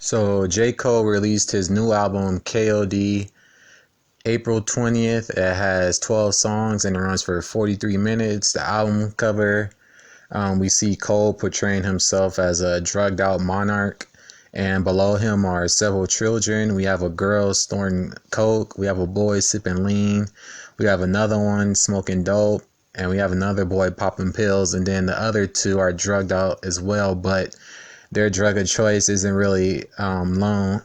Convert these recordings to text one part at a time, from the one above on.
So J. Cole released his new album KOD April 20th. It has 12 songs and it runs for 43 minutes. The album cover, we see Cole portraying himself as a drugged out monarch. And below him are several children. We have a girl snorting coke. We have a boy sipping lean. We have another one smoking dope. And we have another boy popping pills. And then the other two are drugged out as well, but their drug of choice isn't really known.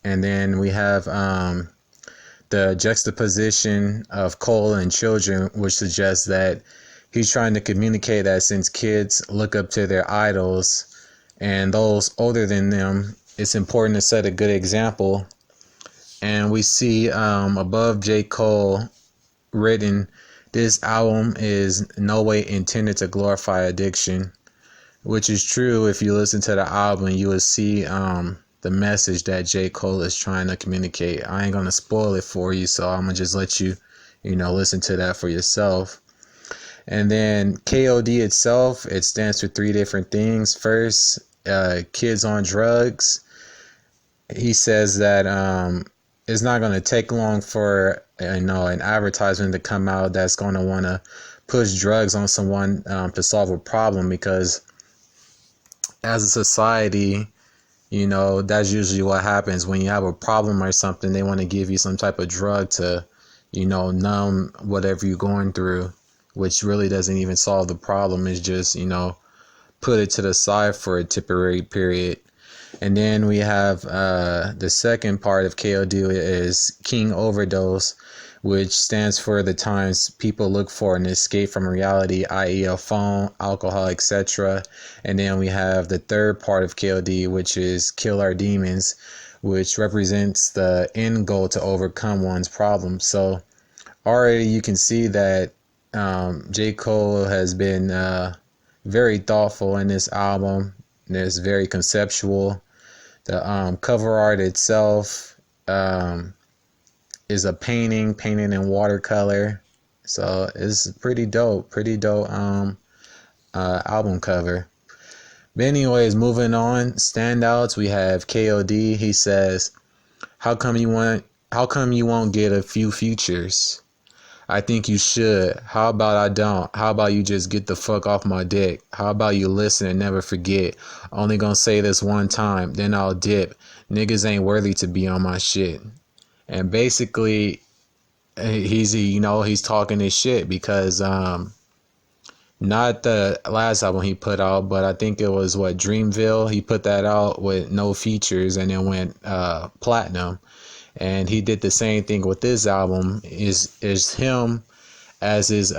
And then we have the juxtaposition of Cole and children, which suggests that he's trying to communicate that since kids look up to their idols and those older than them, it's important to set a good example. And we see above J. Cole written, "This album is no way intended to glorify addiction," which is true. If you listen to the album, you will see the message that J. Cole is trying to communicate. I ain't going to spoil it for you, so I'm going to just let you, listen to that for yourself. And then KOD itself, it stands for three different things. First, kids on drugs. He says that it's not going to take long for an advertisement to come out that's going to want to push drugs on someone to solve a problem, because as a society, that's usually what happens. When you have a problem or something, they want to give you some type of drug to, numb whatever you're going through, which really doesn't even solve the problem. It's just, put it to the side for a temporary period. And then we have the second part of KOD is King Overdose, which stands for the times people look for an escape from reality, i.e. a phone, alcohol, etc. And then we have the third part of KOD, which is Kill Our Demons, which represents the end goal to overcome one's problems. So already you can see that J. Cole has been very thoughtful in this album. It's very conceptual. The cover art itself is a painting in watercolor, so it's pretty dope album cover. But anyways, moving on, standouts, we have KOD. He says, how come you won't get a few features? I think you should. How about I don't? How about you just get the fuck off my dick? How about you listen and never forget? Only gonna say this one time, then I'll dip. Niggas ain't worthy to be on my shit. And basically, he's talking his shit, because not the last album he put out, but I think it was Dreamville. He put that out with no features and then went platinum. And he did the same thing with this album. Is him as his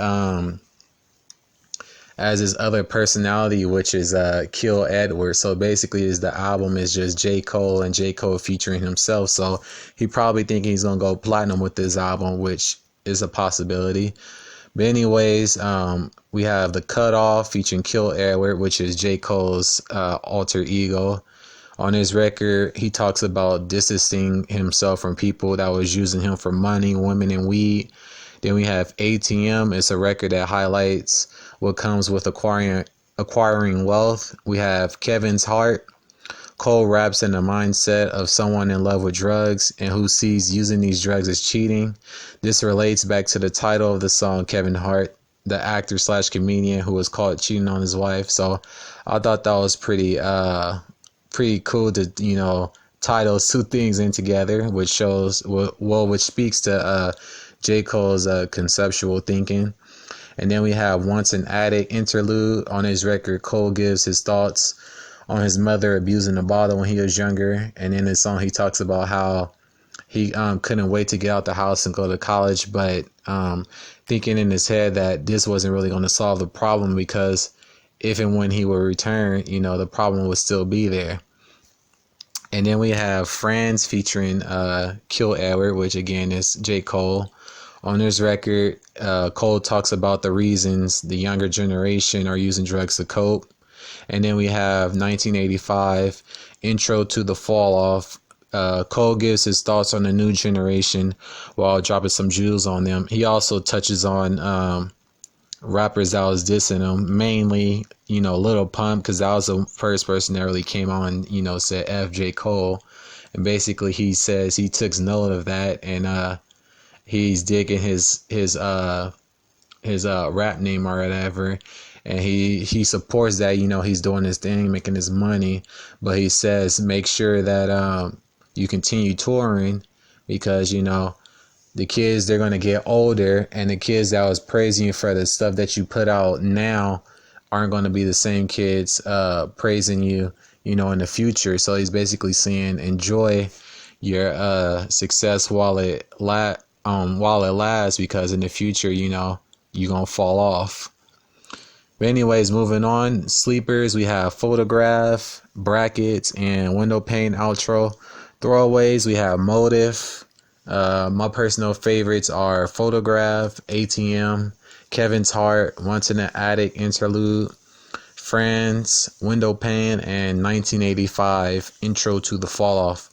other personality, which is Kill Edward. So basically, the album is just J. Cole and J. Cole featuring himself. So he probably thinking he's gonna go platinum with this album, which is a possibility. But anyways, we have The Cutoff featuring Kill Edward, which is J. Cole's alter ego. On his record, he talks about distancing himself from people that was using him for money, women, and weed. Then we have ATM. It's a record that highlights what comes with acquiring wealth. We have Kevin's Heart. Cole raps in the mindset of someone in love with drugs and who sees using these drugs as cheating. This relates back to the title of the song, Kevin Hart, the actor / comedian who was caught cheating on his wife. So I thought that was pretty cool to tie those two things in together, which speaks to J. Cole's conceptual thinking. And then we have Once an Addict interlude. On his record, Cole gives his thoughts on his mother abusing the bottle when he was younger. And in his song, he talks about how he couldn't wait to get out the house and go to college, but thinking in his head that this wasn't really going to solve the problem, because if and when he would return, the problem would still be there. And then we have Friends featuring Kill Edward, which again is J. Cole. On his record, Cole talks about the reasons the younger generation are using drugs to cope. And then we have 1985, Intro to the Fall Off. Cole gives his thoughts on the new generation while dropping some jewels on them. He also touches on rappers that was dissing him, mainly, Lil Pump, because that was the first person that really came on, said F. J. Cole. And basically he says he took note of that, and he's digging his rap name or whatever. And he supports that, he's doing his thing, making his money. But he says make sure that you continue touring, because, the kids, they're going to get older, and the kids that was praising you for the stuff that you put out now aren't going to be the same kids praising you, in the future. So he's basically saying enjoy your success while it lasts, because in the future, you're going to fall off. But anyways, moving on, sleepers, we have Photograph, Brackets, and Window Pane outro. Throwaways, we have Motive. My personal favorites are Photograph, ATM, Kevin's Heart, Once in the Attic interlude, Friends, Window Pane, and 1985, Intro to the Fall Off.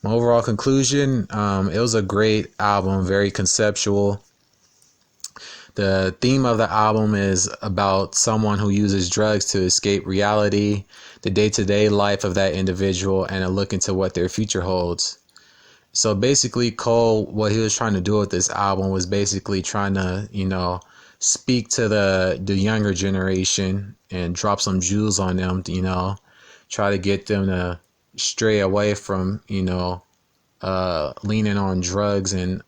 My overall conclusion, it was a great album, very conceptual. The theme of the album is about someone who uses drugs to escape reality, the day-to-day life of that individual, and a look into what their future holds. So basically, Cole, what he was trying to do with this album was basically trying to, speak to the younger generation and drop some jewels on them, try to get them to stray away from, leaning on drugs and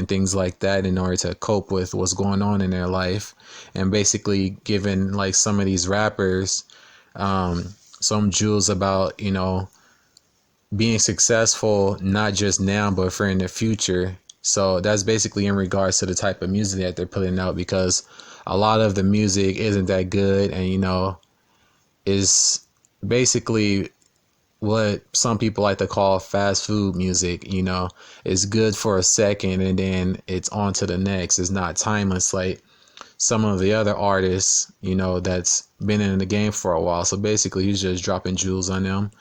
things like that in order to cope with what's going on in their life, and basically giving like some of these rappers some jewels about, being successful, not just now, but for in the future. So that's basically in regards to the type of music that they're putting out, because a lot of the music isn't that good, and, is basically what some people like to call fast food music. It's good for a second and then it's on to the next. It's not timeless like some of the other artists, that's been in the game for a while. So basically he's just dropping jewels on them.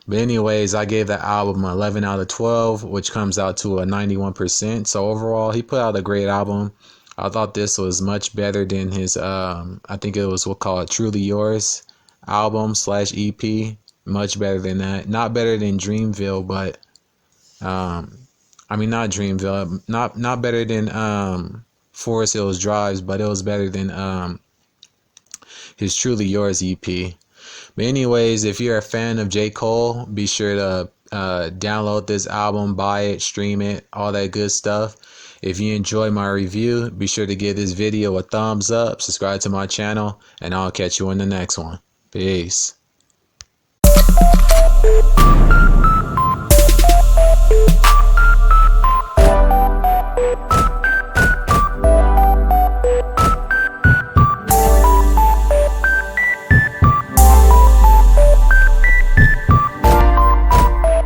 But anyways, I gave that album 11 out of 12, which comes out to a 91%. So overall, he put out a great album. I thought this was much better than his, I think it was what called Truly Yours album / EP. Much better than that. Not better than Dreamville, but not Dreamville. Not better than Forest Hills Drives, but it was better than his Truly Yours EP. But anyways, if you're a fan of J. Cole, be sure to download this album, buy it, stream it, all that good stuff. If you enjoy my review, be sure to give this video a thumbs up, subscribe to my channel, and I'll catch you in the next one. Peace.